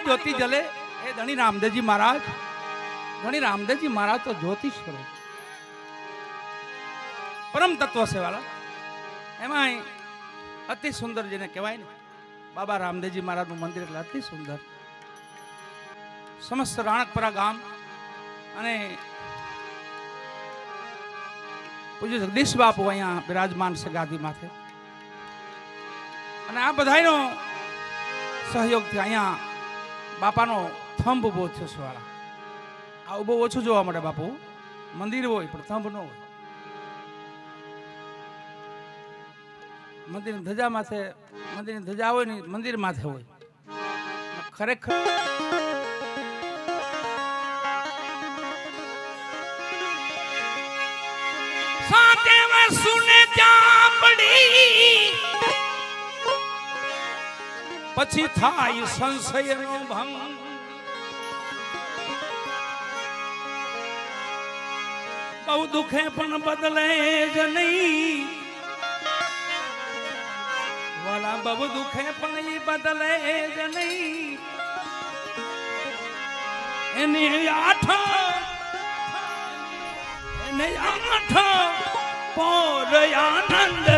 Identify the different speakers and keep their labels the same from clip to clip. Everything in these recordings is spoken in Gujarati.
Speaker 1: ज्योति जले ए धनी रामदेव जी महाराज। धनी रामदेव जी महाराज तो ज्योति स्वरूप परम तत्व से वाला एमा अति सुंदर जेने कहेवाय ने बाबा रामदेव जी महाराज नु मंदिर એટલે અતિ સુંદર समस्त राणकपुरा गाम અને પૂજ્ય જગદીશ બાપુ અહીંયા બિરાજમાન છે ગાદી માથે અને આ બધાયનો સહયોગથી અહીંયા બાપાનો થંભ ઉભો થયો છે વાળા આ ઉભો ઓછો જોવા મળે બાપુ મંદિર હોય પણ થંભ ન હોય મંદિરની ધજા માથે મંદિરની ધજા હોય ને મંદિર માથે હોય ખરેખર साते में सुने चापड़ी पछी थाई संशय नो भंग बहु दुखे पण बदले ज नहीं वाला बहु दुखे पण ही बदले ज नहीं एनी आठ पोर आनंद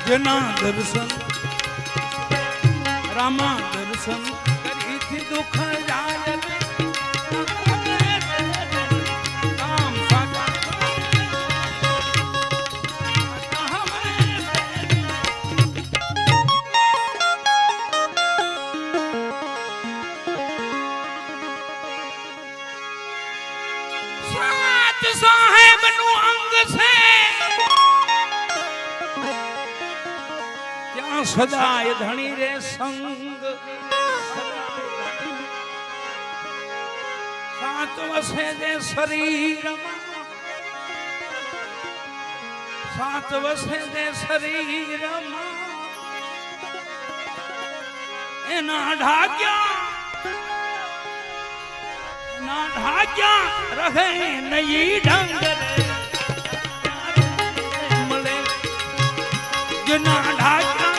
Speaker 1: जना दर्शन रामा दर्शन करी थी दुख जाय राम साचा साच साहेब नु अंग से सदाय धनी रे संग सात वसे दे शरीर सात वसे दे शरीर एना ढाक्या रहे नई ढंग मले जना ढाक्या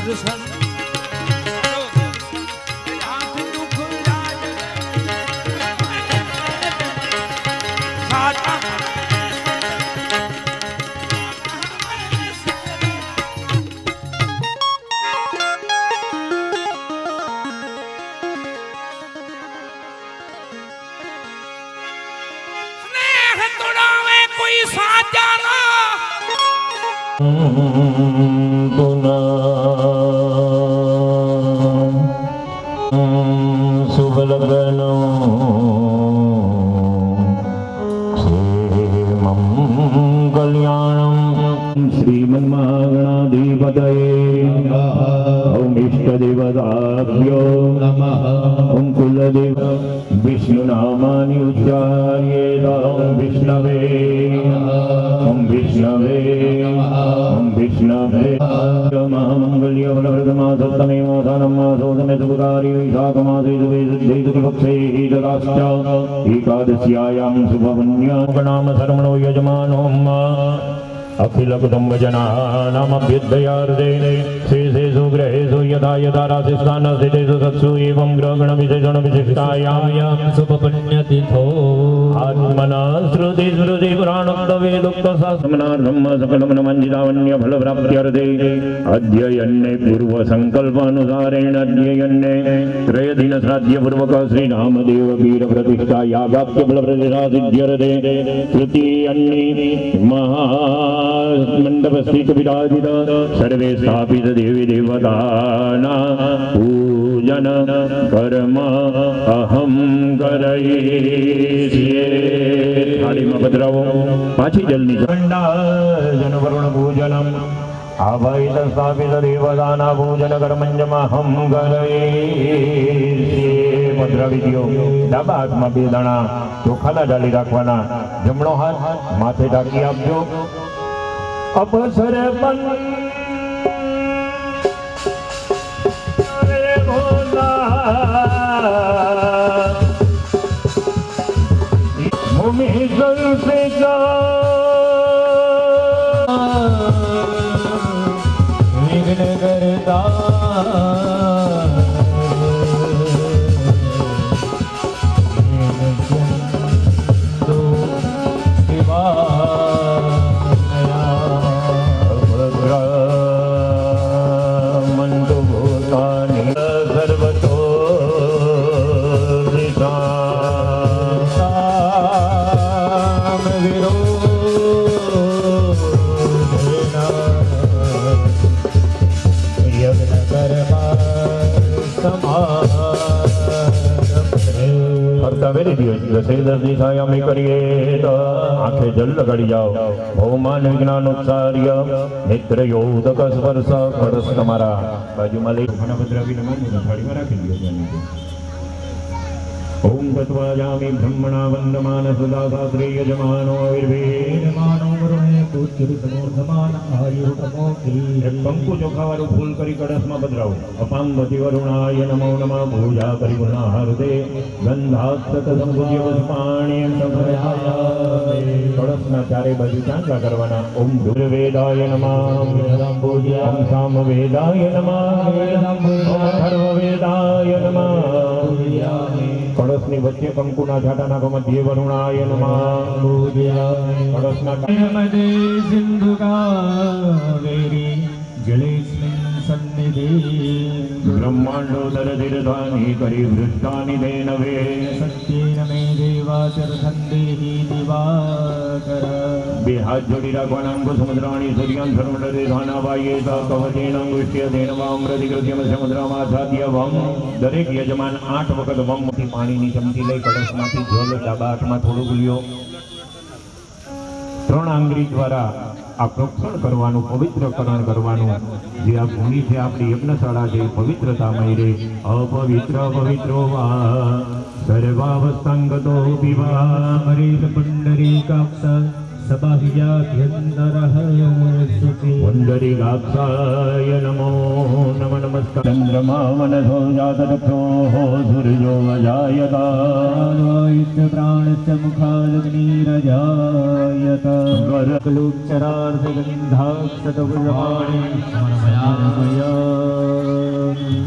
Speaker 1: દર્શન હાથ દુઃખ લાગે સાચા कोई साचा ना
Speaker 2: शुभ लगनो कल्याणम श्रीमन्महागणाधिपतये ओम इष्टदेवताभ्यो नमः ओम कुलदेव विष्णुनामानि उच्चार्येत ओम विष्णवे ओम विष्णवे ओम विष्णवे मंगल्यफलप्रदमासत्तमेव सानमासोदमे सुखकारी विशाखमासे सुवेदुपक्षे हितराश्च एकादश्यायां शुभपुण्यगणाम शर्मणो यजमानो अखिल कुटुंब जनानामभ्युदयार्देने शेषेषु ग्रहेषु यथा यथा राशिस्थान स्थितेषु सत्सु एवं ग्रहगण विशेषण विशिष्टायां शुभपुण्यतिथो आत्मना श्रुति स्मृति पुराणोक्त वेदोक्त शास्त्रमनार्थं सकलमनमञ्जितावन्य फलप्राप्त्यर्थे अध्ययने पूर्व संकल्पानुसारेण अध्ययने त्रयदिन श्राद्ध पूर्वक श्री नामदेव वीर प्रतिष्ठा यागाप्य फल प्रतिष्ठा सिद्ध्यर्थे तृतीयन्ने महा मंडप स्थित विराजित सर्वे स्थापित देवी देवताना पूजन कर्म अहम करयिष्ये थाली में पधरावो पाछी जलनी जन वरुण पूजनम आभयित स्थापित देवताना पूजन कर्मंजम अहम करयिष्ये पधरावी दो डाबा हाथમાં બે દાણા ચોખાના ડાલી રાખવાના જમણો હાથ માથે ઢાંકી આપજો अवसर बन भोला भूमि जल से विघ्न करता आंखें जल लगाड़ी जाओ भौमान विज्ञान उत्सार्य नेत्र योदक स्पर्श खड़स तमारा बाजू में ले थाड़ी में राखी दियो ओम तत्वाजामि ब्रह्मणा वंदमान सदा शास्त्रे यजमानो आयुर्वेदमानो वरुणे पुत्रसमोर्धमान आयुर्तमोक्ति कंकु चोखावाळું फूल करी कड़सમાં પધરાવો અપાંગતિ વરુણાય નમો નમઃ પૂજા કરી પુનઃ ગંધાસ્તક સંપૂજ્ય પુષ્પાણિ સમર્પયામિ કળશના ચારે બાજુ ચાંદલા કરવાના ઓમ દુર્વેદાય નમઃ ઓમ સામવેદાય નમઃ ઓમ સર્વવેદાય નમઃ कड़सनी वच्चे कंकुना छाटाना मध्य वरुणाय नमः कड़सना नर्मदे सिंधु कावेरी जलेस्मिन् सन्निधि ब्रह्मांडोदर तीर्थानि करि वृष्टानि देनवे सत्येन मे देवाचरथं देहि दिवाकर बे हाथ जोड़ी राखवाना समुद्राणि सूर्यान् सर्वमंडले धानावायेत कवचेन अंगुष्य देनवाम्रतिकृत्यम समुद्रामाच्छाद्यवम् दरेक यजमान 8 वखत वम थी पाणीनी चमची लई कळशमांथी जल डाबा हाथमां थोडो गुलियो 3 आंगળી द्वारा आ प्रोक्षण करवानुं पवित्रकरण करवानुं जे आ भूमि छे आपणी यज्ञशाळा छे पवित्रतामय रे अपवित्र पवित्रो वा सर्वावस्थांगतो विवा हरित पुंडरीकाक्ष सबाह्याभ्यन्तरः सुखी पुण्डरीकाक्षाय नमो नमः नमस्कार चन्द्रमा मनसो जातरक्षोः सूर्यो अजायत प्राणस्य मुखादग्निरजायत वरकलुक्षरार्धगन्धाक्षतगुणवाणी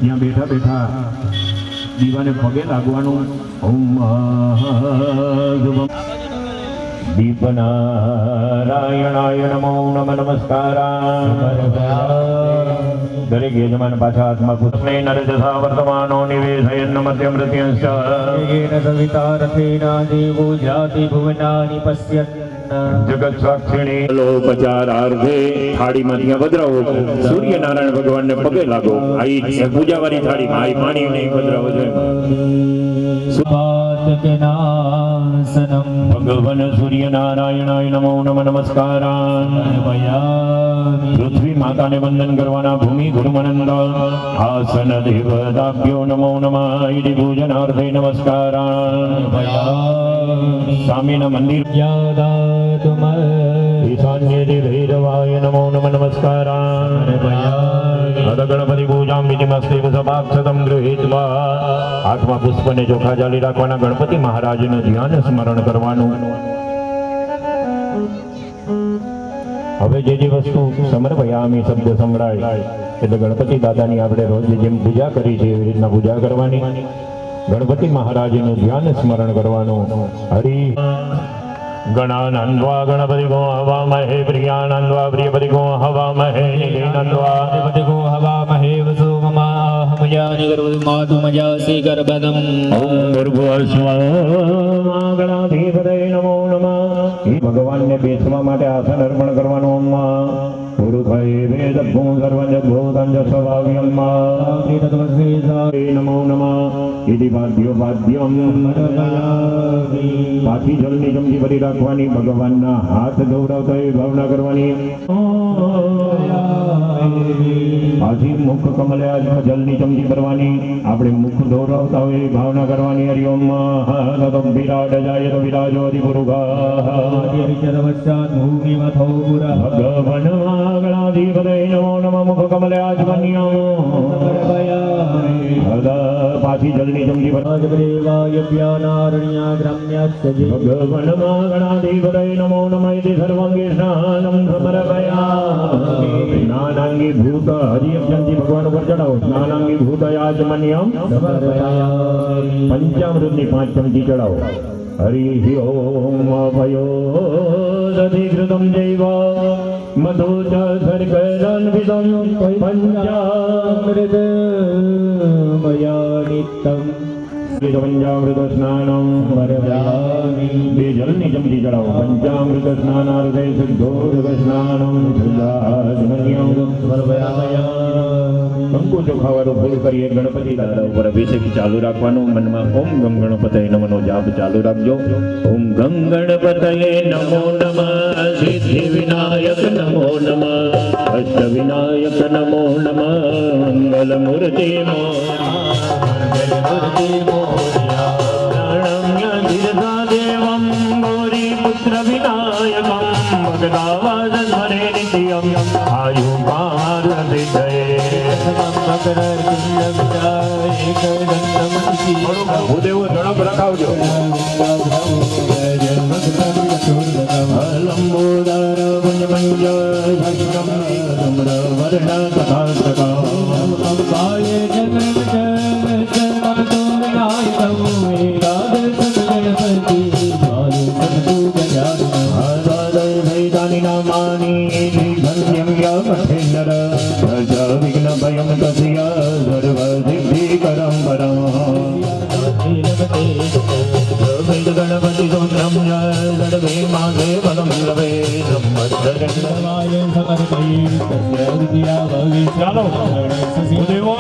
Speaker 2: ત્યાં બેઠા બેઠા દીવાને પગે લાગવાનું ઓમ શુભમ દીપનારાયણાય નમો નમઃ નમસ્કારા દરેક યજમાન પાછા હાથમાં પુષ્પે નરજસા વર્તમાનો નિવેશયન્ન મધ્યમૃત્યંશ સવિતા રથેના દેવો જાતિ ભુવનાની પશ્યન્ન જગત સાક્ષિણી લોપચારાર્થે થાળીમાં ત્યાં પધરાવો સૂર્યનારાયણ ભગવાનને પગે લાગો આ પૂજાવાળી થાળીમાં આ પાણી નહીં પધરાવો છે સુપાતકનાસનમ ભગવાન સૂર્યનારાયણાય નમો નમઃ નમસ્કારા પૃથ્વી માતાને વંદન કરવાના ભૂમિ ગુરુમનંદ આસન દેવતાભ્યો નમો નમઃ ઇતિ પૂજનાર્થે નમસ્કારા સ્વામીના મંદિર ईशान्ये भैरवाय नमो नमः नमस्कारा गणपति पूजां विधिमस्तेव सभाक्षतं गृहीत्वा हाथમાં પુષ્પને ચોખા જાળી રાખવાના ગણપતિ મહારાજનું ધ્યાન સ્મરણ કરવાનું હવે જે વસ્તુ સમર્પયામી શબ્દ સંભળાય એટલે ગણપતિ દાદાની આપણે રોજ જેમ પૂજા કરી છે એવી રીતના પૂજા કરવાની ગણપતિ મહારાજનું ધ્યાન સ્મરણ કરવાનું હરિ गणानंद्वा गणपति को हवामहे प्रियानंद्वा प्रियपति को हवामहे निधिनंद्वा निधिपति को हवामहे वसुममाहमयानि गर्भमातु मयासि गर्भदम् ओम भूर्भुवस्वः गणाधिपतये नमो नमः ભગવાનને બેસવા માટે આસન અર્પણ કરવાનું પુરુષાય વેદ ભૂ સર્વજગભૂતં સ્વભાવ્યમ નમો નમઃ ઇતિ પાદ્યો પાદ્યમ પાછી જલની ચમચી ભરી રાખવાની ભગવાનના હાથ ધોવડાવતા એ ભાવના કરવાની પાછી મુખ કમલ્યા જલની ચમચી ભરવાની આપણે મુખ ધોવડાવતા હોય એ ભાવના કરવાની હરિઓમ વિરાટ જાય તો વિરાજો અધિપુરુષા ભગવાન ગણાધિપતये નમો નમઃ મુખ કમલ્યાજ્ઞ્ય પાછી જલની ચમચી ભરવાય ભગવાન ગણાધિપતये નમો નમઃ ઇતિ સર્વાંગે સ્નાનમ સમર્પયામિ સ્નાનાંગી ભૂત હરિયજ્ઞથી ભગવાન ઉપર ચડાવો સ્નાનાંગી ભૂત યાજમન્યમ સમર્પયામિ પંચામૃતની 5 ચમચી ચડાવો હરિ ઓમ અભયોદધિકૃતમ જૈવ મધુ ચ સર્ગરન્વિતમ પંચામૃત મયા નિત્તમ પંચામૃત સ્નાનમ સમર્પયામિ બે જલની ચમચી ચડાવો પંચામૃત સ્નાનાર્થે સિદ્ધોદક સ્નાનમ સુજાજમન્યમ સમર્પયામિ કંકુ ચોખાવાળું ફૂલ કરીએ ગણપતિ દાદા ઉપર અભિષેક ચાલુ રાખવાનું મનમાં ઓમ ગમ ગણપતયે નમોનો જાપ ચાલુ રાખજો ઓમ ગમ ગણપતયે નમો નમઃ સિદ્ધિ વિનાયક નમો નમઃ અષ્ટ વિનાયક નમો નમઃ મંગલ મૂર્તિ દેવમ ગૌરી પુત્ર વિનાયકમ ભગદાવાદ સ્મરે નિત્યમ આયુ ભૂદેવો ઝડપ રખાવજો લંબોદર પંચપંચ વર્ણ વિઘ્ન ભયમ તસ્ય સર્વ સિદ્ધિકરમ પરમ ગણપતિ સોત્રમ સર્વે માસે પદમ લવે ચાલો દેવો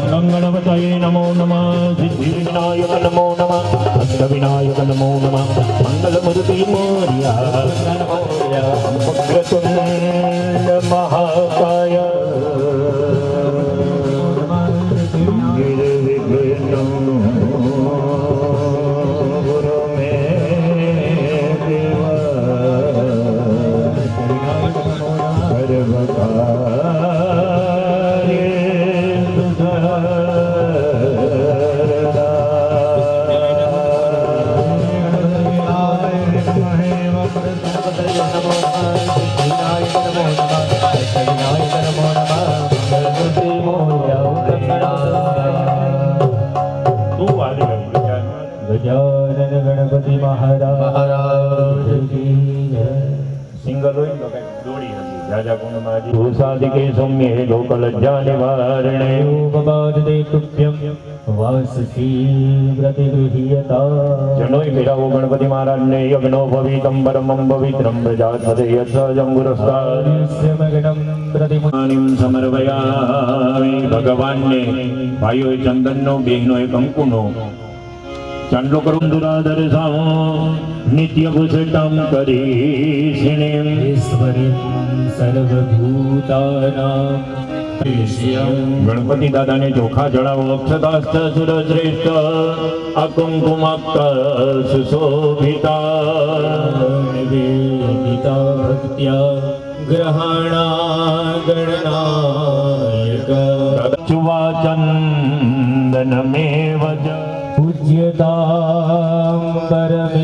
Speaker 2: અમ ગણપતયે નમો નમઃ સિદ્ધિ વિનાયક નમો નમઃ અષ્ટ વિનાયક નમો નમઃ મંગલ મૂર્તિ મોર્યા વક્રતુંડ મહાકાય ગુરુ મે દેવ साधिके सौम्ये लोकलज्जा निवारणे उपबाधते तुभ्यं वाससी व्रतिगृह्यता जनोय मेरावो गणपति महाराज ने यज्ञो भवितं परमं पवित्रं प्रजापते यत्सहजं गुरुस्तास्य मगनं प्रतिमुनिं समर्पयामि भगवान ने भाइयों चंदननो बहनों कंकुनो ચાંદલો કરું દુરાદર સામો નિત્ય ભૂષિતમ કરીષિણીમ ઈશ્વરીમ સર્વભૂતાનાં ગણપતિ દાદાને ચોખા ચડાવો અક્ષતાસ્ત સુર શ્રેષ્ઠ અકુંકુમાક્ત સુશોભિતા નિવેદિતા ભક્ત્યા ગ્રહણા ગણનાયક ચુવાચંદનમેવ જ પૂજ્યતામ પરમેશ્વર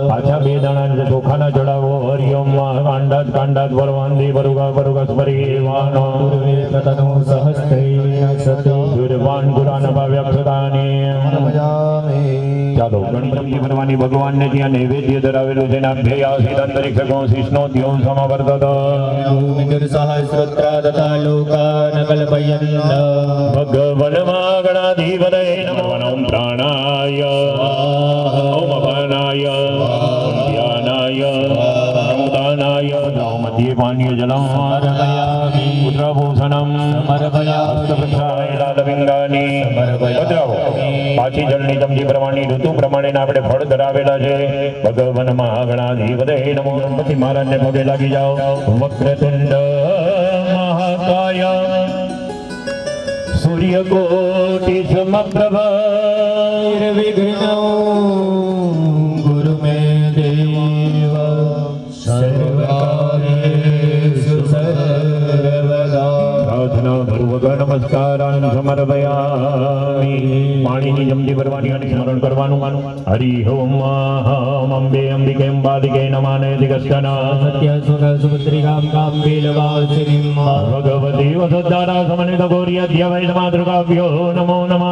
Speaker 2: પાછા બે દાણા ચોખાના ચડાવો હરિઓમ કાંડાત કાંડાત વરવાંદી વરુગા વરુગા સ્મરીવાનો પૂર્વે તતનો સહસ્ત્રેણ સતો દુર્વાન પુરાણ ભાવ્યક્ષતાની ચાલો ગણપતિ ભરવાની ભગવાનને ત્યાં નૈવેદ્ય ધરાવેલું છે નાભ્યયાસી અંતરિક્ષ કોશિષ્ણો ત્યો સમવર્તત સહસ્રોત્રા તથા લોકાન કલ્પયન્ત ભગવન ગણાધિપતય નમો ઓમ પ્રાણાય ઓમ અપાનાય ઓમ ધ્યાનાય ઓમ દાનાય ઓમ મધ્યે પાનીય જલમ સમર્પયામિ પુત્રભૂષણમ સમર્પયામિ હસ્તપ્રક્ષાલય લાલવિંગાની સમર્પયામિ પાછી જળની ચમચી પ્રમાણે ઋતુ પ્રમાણે આપણે ફળ ધરાવેલા છે ભગવન મહાગણાધિપતય નમો ગણપતિ મહારાજને પગે લાગી જાઓ વક્રતુંડ મહાકાય સૂર્યકોટિ સમપ્રભ નિર્વિઘ્નો ગુરુ મે દેવ સર્વકાર્યેષુ સર્વદા પ્રાર્થના પૂર્વક નમસ્કારાન સમર્પયામિ પાણીની જમતી ભરવાની અને સ્મરણ કરવાનું હરિ ઓમ અંબે અંબિકે અંબાલિકે નમાને દિગસ્તન સત્ય સુખ સુભદ્રિકામ કામ બેલવાસિનીમ ભગવતી વસુધારા સમનિત ગૌર્ય વૈદ માતૃકાભ્યો નમો નમઃ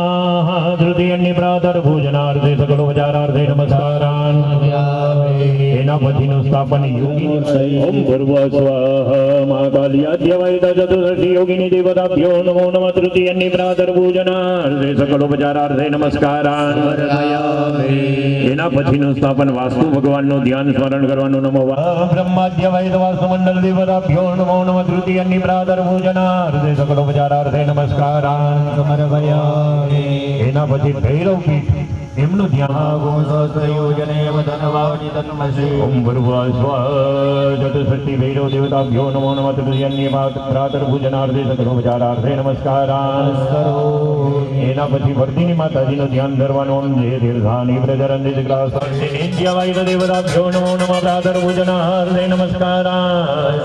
Speaker 2: તૃતીયન્નિ પ્રાતર ભોજનાર્થે સકલોપચારાર્થે નમસ્કારાન એના પછીનું સ્થાપન યોગી ઓમ ભર્વ સ્વાહા મહાકાલ્યાદ્ય વૈદ ચતુર્દશી યોગિની દેવતાભ્યો નમો નમઃ તૃતીયન્નિ પ્રાતર ભોજનાર્થે સકલોપચારાર્થે નમસ્કારાન એના પછીનું સ્થાપન વાસ્તુ ભગવાનનું ધ્યાન સ્મરણ કરવાનું નમો બ્રહ્માદ્ય વૈદ વાસ્તુ મંડળ દેવતાભ્યો નમો નમઃ તૃતીયન્નિ પ્રાતર ભોજનાર્થે સકલોપચારાર્થે નમસ્કારાન સમર્પયામિ એના પછી ભૈરવ પીઠ એમનું ધ્યાન ઓમ ભર્વ સ્વાહા ચતુષ્ષષ્ટિ ભૈરવ દેવતાભ્યો નમો નમઃ તૃતીયન્નિ પ્રાતર ભોજનાર્થે સકલોપચારાર્થે નમસ્કારાન એના પછી વર્ધિની માતાજીનું ધ્યાન ધરવાનું જે દીર્ઘાની પ્રજરંદિત ગ્રાસંતિ નિત્યવાયુધ દેવતાભ્યો નમો નમઃ પ્રાતર ભોજનાર્થે નમસ્કારાન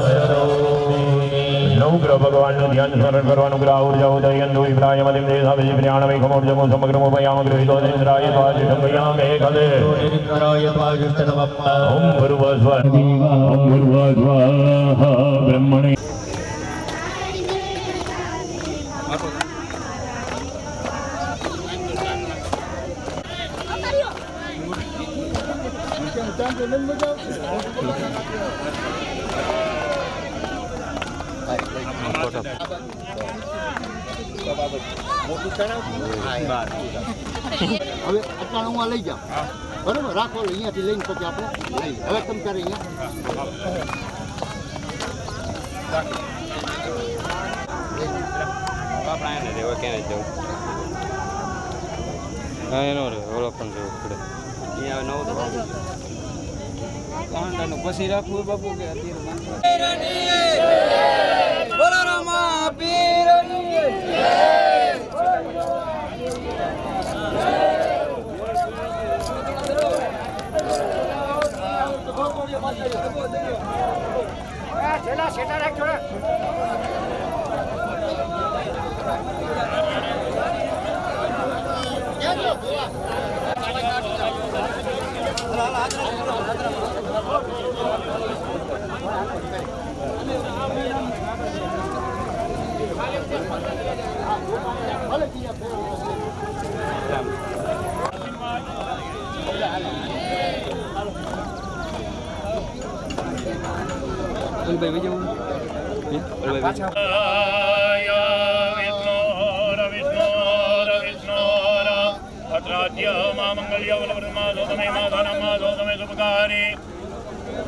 Speaker 2: નવગ્રહ ભગવાનનું ધ્યાન સ્મરણ કરવાનું ગ્રહ ઉર્જા ઉદયંદુ વિપ્રાય મદિમ દેશાવિ પ્રાણવે ખમોર્જમો સમગ્રમો ભયામ ગૃહિતો નિદ્રાય ત્વાજિષં ભયામે ખલે નિદ્રાય ત્વાજિષં ઓમ ભર્વ સ્વાહા ઓમ ભર્વ સ્વાહા બ્રહ્મણે
Speaker 3: હવે અટાણું લઈ જાઓ બરોબર રાખો અહીંયાથી લઈને પછી આપણે લઈ હવે તમે ત્યારે
Speaker 1: અહીંયા પછી રાખવું બાપુ કે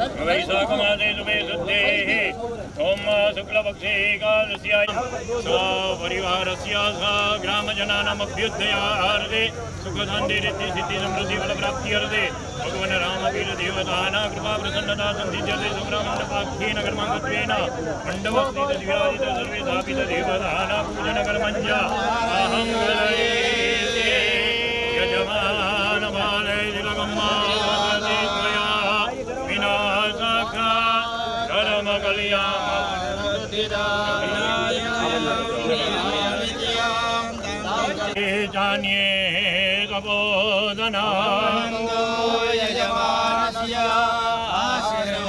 Speaker 4: वैशाखमासे शुभे शुद्धेः सोम शुक्लपक्षे एकादश्यां स्वपरिवारस्य ग्रामजनानामभ्युदयार्थे सुखशान्तिरिद्धि सिद्धि समृद्धि फलप्राप्त्यर्थे भगवान् रामवीरदेवतानां कृपा प्रसन्नता सन्धिज्यते सुग्रामण्डपाख्येन कर्मकत्वेन मण्डपस्थितविराजित सर्वे स्थापितदेवतानां पूजनकर्मञ्च अहं कलये यजमानमालय तिलकम्मा जान्ये तपोधना यजमानस्य आशीर्वादचरायण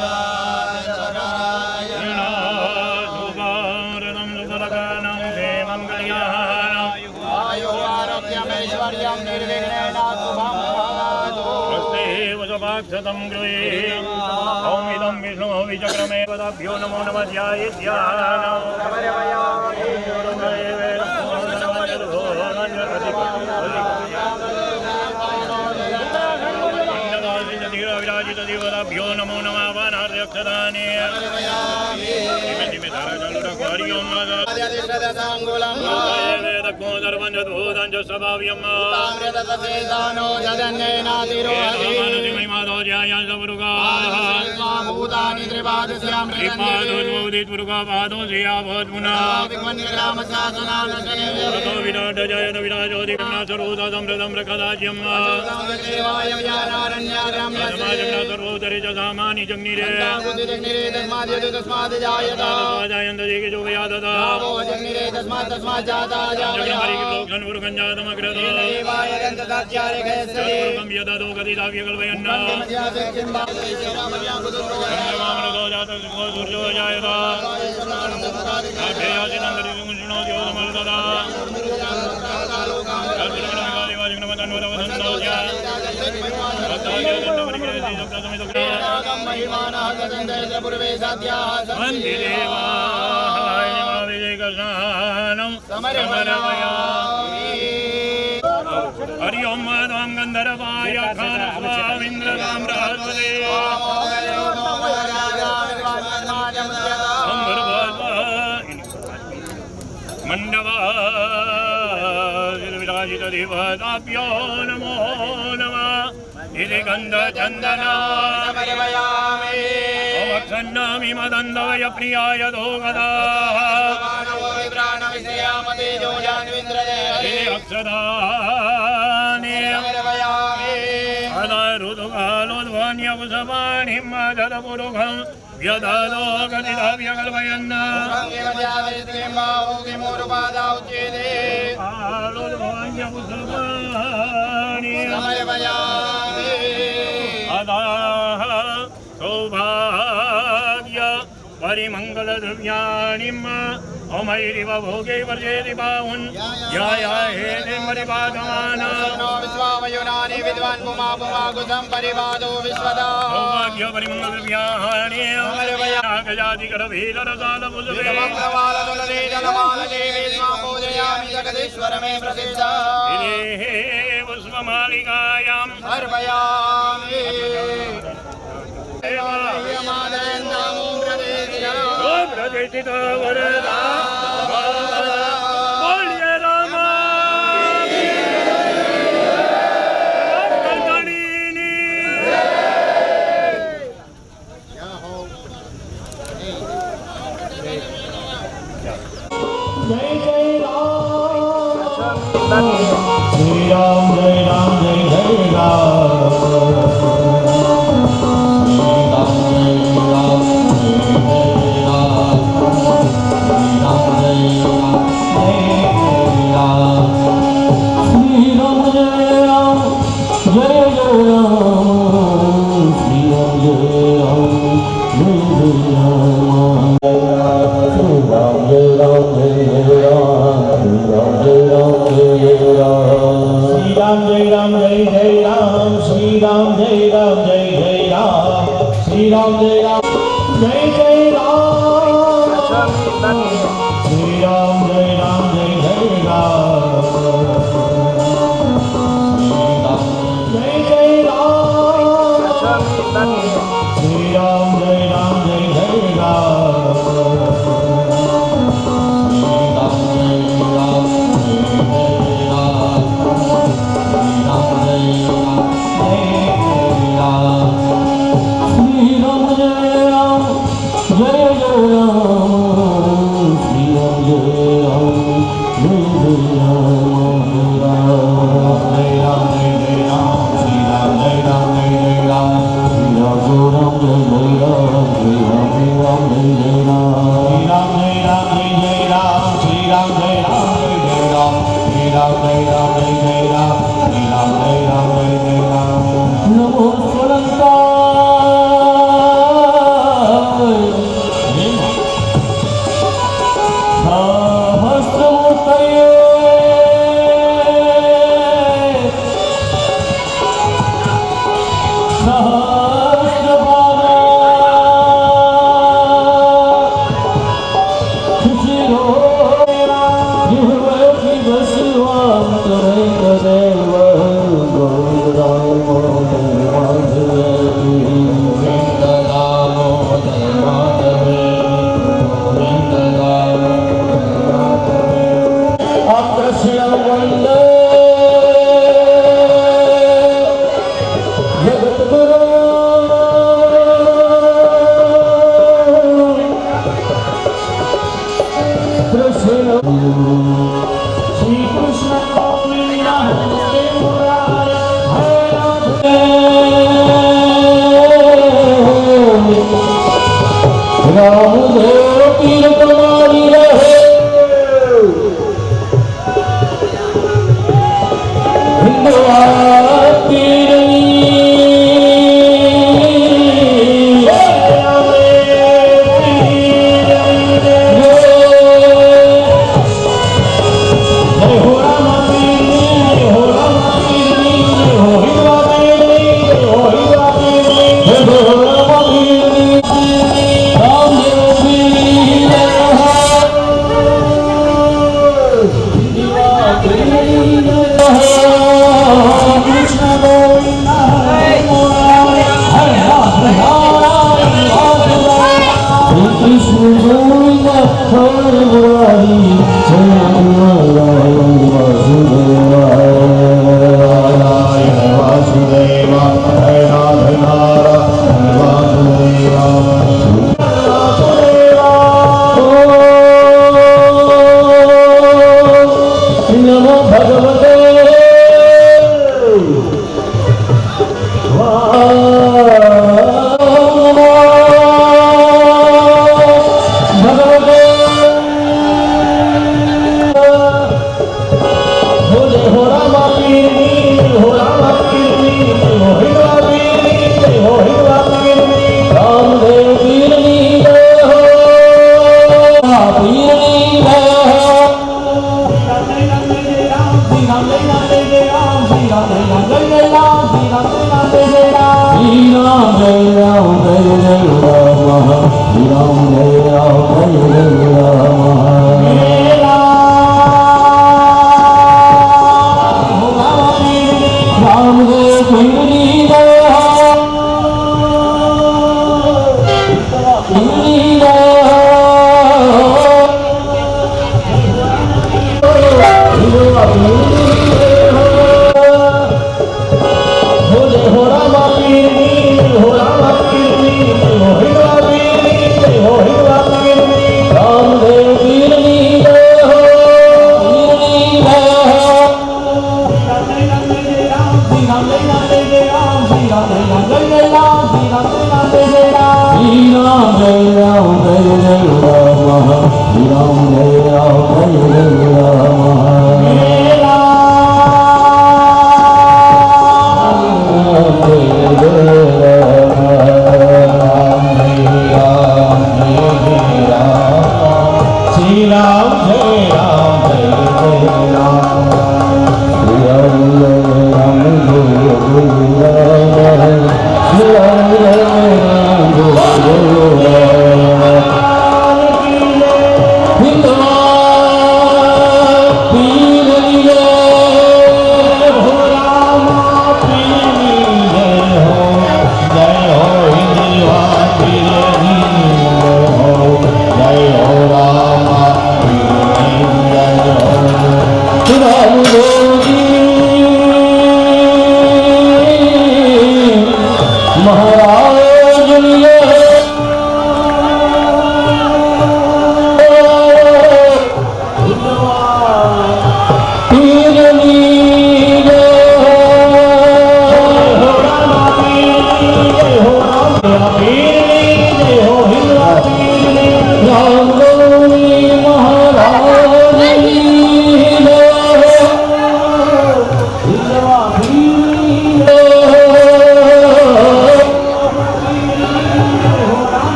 Speaker 4: सुभारतं सुभलकानं देवं कल्याणं आयुरारोग्यमैश्वर्यं निर्विघ्नेन शुभं भवतु स्वस्ति वसुभाक्षतं गृहे ॐ इदं विष्णु विचक्रमे पदाभ्यो नमो नमः ध्यायेत्यानं विराजितदेवताभ्यो नमो नमः वानार्यक्षदाने धारा चालू रखो हरिओम सामानि जग्निरे तस्मात् जायता जो यादता जग्निरे तस्मात् जाता जग्निहरि के लोकन पुरुषं जातमग्रत देवाय दन्तदात्यारे गयसले यददो गदिदाव्य कल्पयन्ना रामनो जात को दुर्जो जायता अभयाजिनंदरि गुणो द्योमलदा हरि ओम गंधर्वाय मंडवा विराजित देवताभ्यो नमो नमः इति गंध चंदना अवक्षन्नामि मदन्दवय प्रियाय दोगदा अक्षदानि अदरुदुकालोद्वान्यपुषपाणिं मदपुरुखं व्यदलो गतिदाव्यकल्पयन् आलोद्वान्यपुषपाणि अदाः सौभाग्य परिमंगल द्रव्याणिम् ओमैरिव भोगे वर्जेति बाहुन् याया हेते परिपादमान विश्वावयुनानि विद्वान् पुमा पुमा कुसं परिवादो विश्वदा सौभाग्य परिमंगल द्रव्याणि नागजाति करभीलरसाल पुष्पे प्रवाल तुलसी जनमाल देवी स्वां पूजयामि जगदीश्वर मे प्रसिद्धा इलेहे पुष्पमालिकायां अर्पयामि प्रतिष्ठितो वरदा बोलिए राम कल्कणीनी
Speaker 2: जय जय राम श्री राम जय राम जय जय Ram Jai Ram जय जय राम श्री राम जय जय राम जय जय राम श्री राम जय जय राम
Speaker 5: Hare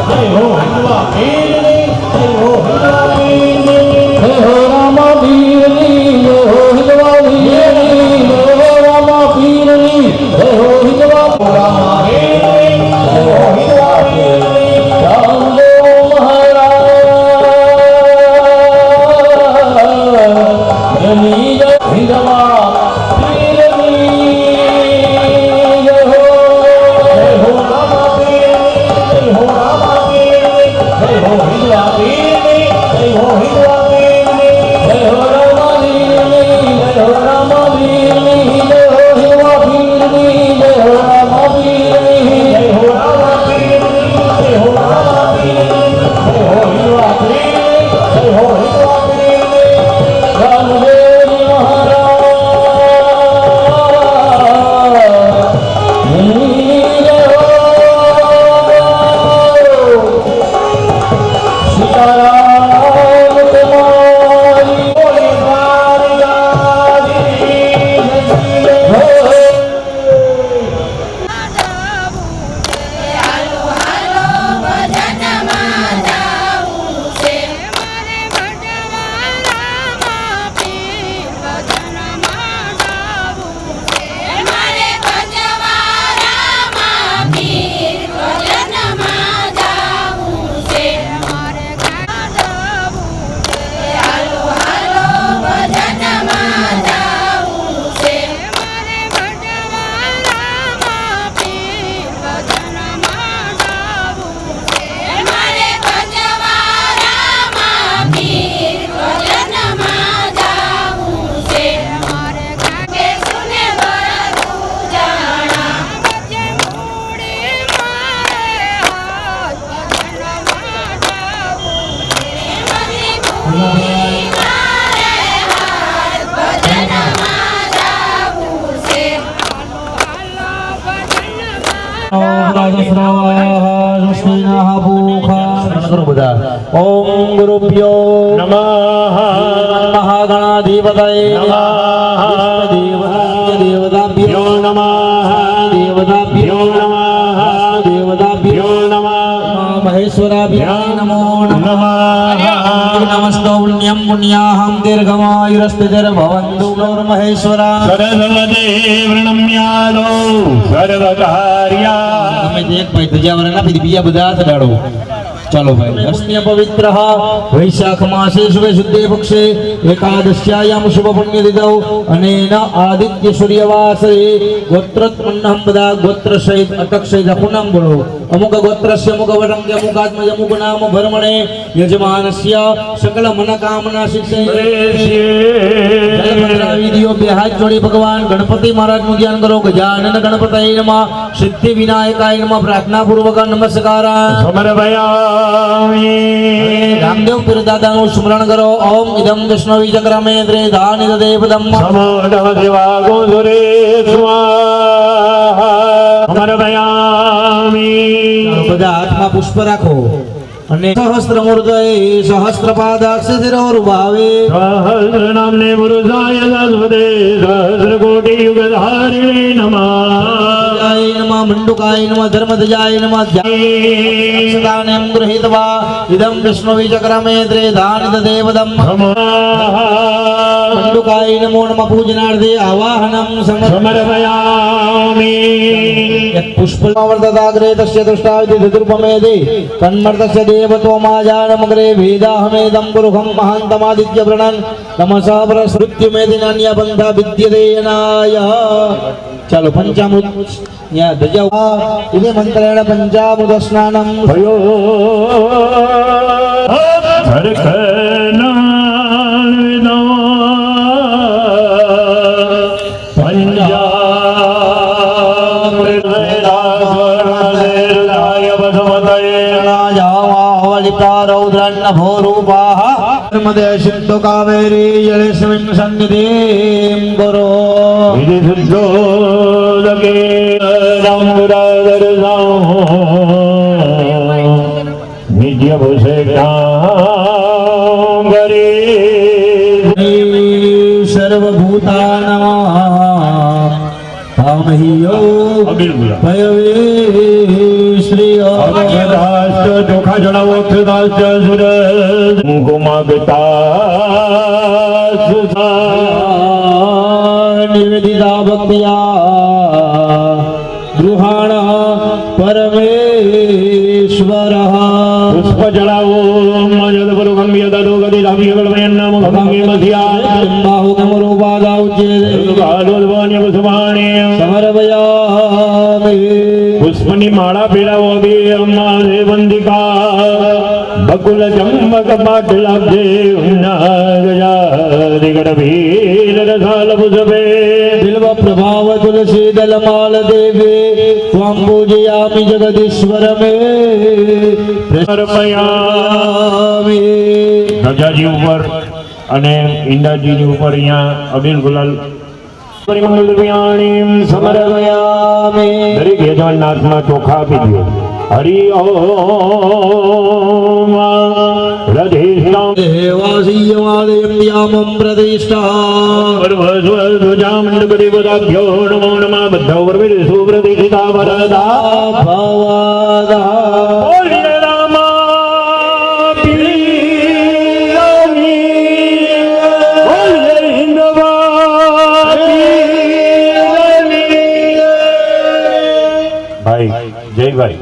Speaker 2: જય હો હિન્દવા વીરની જય હો હિન્દવા વીરની જય હો રામા વીરની જય હો હિન્દવા વીરની જય હો રામા વીરની જય હો હિન્દવા રામા વીરની જય હો હિન્દવા વીરની રામદેવ મહારાજ જની જય હિન્દવા ओम गुरुभ्यो नमः महागणाधिपतये नमः देवताभ्यो नमः देवताभ्यो नमः देवताभ्यो नमः महेश्वराभ्यो नमो नमः नमस्तो पुण्यं पुण्याहं दीर्घमायुरस्थितिर्भवन्तु गौरमहेश्वरा सरस्वती प्रणम्यालो सर्वकार्या તમે એક ભાઈ ધજા વરના પછી બીજા બધા ચડાડો चलो भाई पुण्य पवित्र वैशाख मासे शुभ शुद्धे पक्षे एकादश्यायाम शुभ पुण्य दिदौ अनेन आदित्य सूर्यवासरे गोत्रत्मन्नहं बदा गोत्र सहित अटक सहित अकुणं बोलो अमुक गोत्रस्य अमुक वरं अमुकात्मज अमुक नाम भर्मणे यजमानस्य सकल मनोकामना सिद्धये विधियो બે હાથ જોડી ભગવાન ગણપતિ મહારાજ નું ધ્યાન કરો ગજાનન ગણપતये નમઃ સિદ્ધિ વિનાયકાય નમઃ પ્રાર્થના પૂર્વક નમસ્કાર સમર્પયા रामदेव पीर दादा नु स्मरण करो ओम इदं विष्णुवी चक्रमे त्रिधानि देवदम नमो नमः देवागो सुरे स्वाहा समर्पयामि બધા હાથમાં પુષ્પ રાખો અને સહસ્ત્ર મૂર્ધએ સહસ્ત્ર પાદાક્ષિરો ભાવે સહસ્ર નામને પુરુષાય સદવદે સહસ્ર કોટિ યુગધારિણે નમઃ નમઃ મંડુકાય નમઃ ધર્મધજાય નમઃ ધ્યાનમ ગૃહીત્વા ઇદં વિષ્ણુવી ચક્રમે ત્રિધાનિ દેવદમ મંડુકાય નમો નમઃ પૂજનાર્થે આવાહનમ સમર્પયામિ યત પુષ્પવર્તદાગ્રે તસ્ય દૃષ્ટાવિતિ ધૃપમેદે કન્મર્તસ્ય देवतो माजानमग्रे वेदाहमेदं गुरुहं महान्तमादित्य प्रणन् नमः परस्मृत्युमेदिनान्य बन्धा विद्यतेनाय चलो पंचामृत या दजवा इदे मंत्रेण पंचामृत स्नानं भयो हरकनाविदो पंचामृत वेदास्वर्णदेर्दाय वसमतये रौद्रन्नभोरूपाः नर्मदे सिन्धु कावेरी जलेस्मिन् सन्निधिं कुरु इति शुद्धोदके नित्यभूषेकाङ्गरे सर्वभूतानां तामहियो भयवेश
Speaker 5: શ્રી
Speaker 2: અક્ષદાસ્ત ચોખા ચડાવો અક્ષદાસ્ત સુરજ કુમાગતાસ
Speaker 5: નિવેદિતા ભક્તિયા ગૃહાણ પરમેશ્વર
Speaker 2: પુષ્પ ચડાવો જલ બલો ગમ્ય દો ગતિ દાવ્ય ગળવયન નામ ગંગે મધ્યા
Speaker 5: બાહુ કમરૂપાદા ઉચ્ચેતે
Speaker 2: ગાલોલવાન્ય પુષ્પાણિ
Speaker 5: સમર્પયામિ
Speaker 2: પુષ્પની માળા પીડાવો બે અમ્મા દેવંદિકા બકુલ ચંબક પાટલાબ્જે ઉન્નાગજાદિગઢ ભીર રસાલ પુષ્પે
Speaker 5: બિલ્વ પ્રભાવ તુલસી દલમાલ દેવે ત્વં પૂજયામિ જગદીશ્વર મે
Speaker 2: અર્પયામિ. ધજાજી ઉપર અને ઈંડાજીની ઉપર અહીંયા અબીલ ગુલાલ પરિમંગલ દ્રવ્યાણીમ સમર્પયામિ. દરેક યજમાનના હાથમાં ચોખા આપી દો. હરિ ઓમ રધેષ્ણામ
Speaker 5: દેવાસીયમાદયમ્યામં પ્રતિષ્ઠા
Speaker 2: ધ્વજામંડપતિપદાભ્યો નમો નમઃ. બધા ઉપર સુપ્રતિષ્ઠિતા વરદા
Speaker 5: ભવદા
Speaker 2: બોલીએ રામા પીરની, બોલીએ હિંદવા પીરની. ભાઈ જય ભાઈ.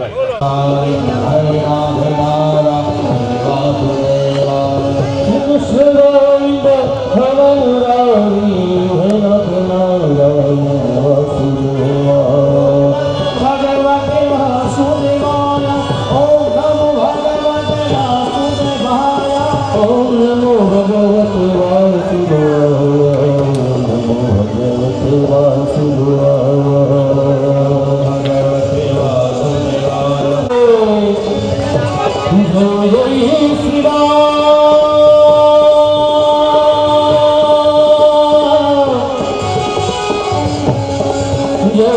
Speaker 5: જય